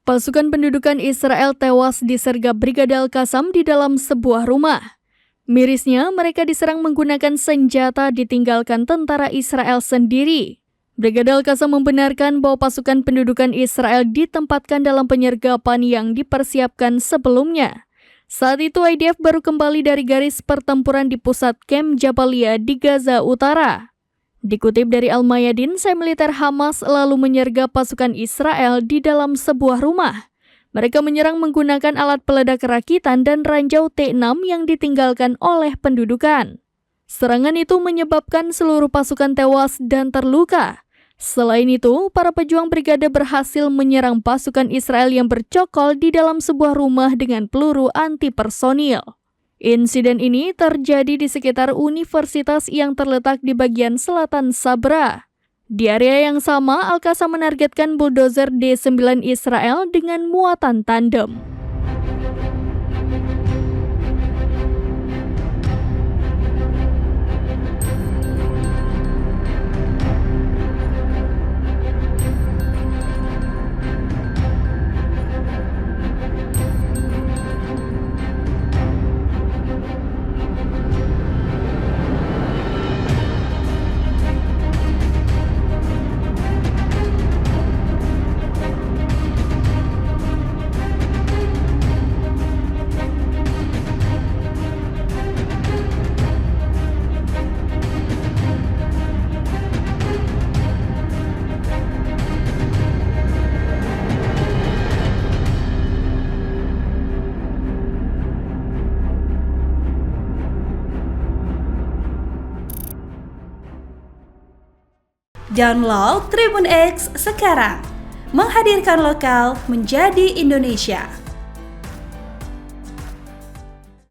Pasukan pendudukan Israel tewas disergap Brigade Al-Qassam di dalam sebuah rumah. Mirisnya, mereka diserang menggunakan senjata ditinggalkan tentara Israel sendiri. Brigade Al-Qassam membenarkan bahwa pasukan pendudukan Israel ditempatkan dalam penyergapan yang dipersiapkan sebelumnya. Saat itu IDF baru kembali dari garis pertempuran di pusat kamp Jabalia di Gaza Utara. Dikutip dari Al-Mayadin, say militer Hamas lalu menyergap pasukan Israel di dalam sebuah rumah. Mereka menyerang menggunakan alat peledak rakitan dan ranjau T6 yang ditinggalkan oleh pendudukan. Serangan itu menyebabkan seluruh pasukan tewas dan terluka. Selain itu, para pejuang brigade berhasil menyerang pasukan Israel yang bercokol di dalam sebuah rumah dengan peluru anti-personil. Insiden ini terjadi di sekitar universitas yang terletak di bagian selatan Sabra. Di area yang sama, Al-Qassam menargetkan bulldozer D9 Israel dengan muatan tandem. Download Tribun X sekarang, menghadirkan lokal menjadi Indonesia.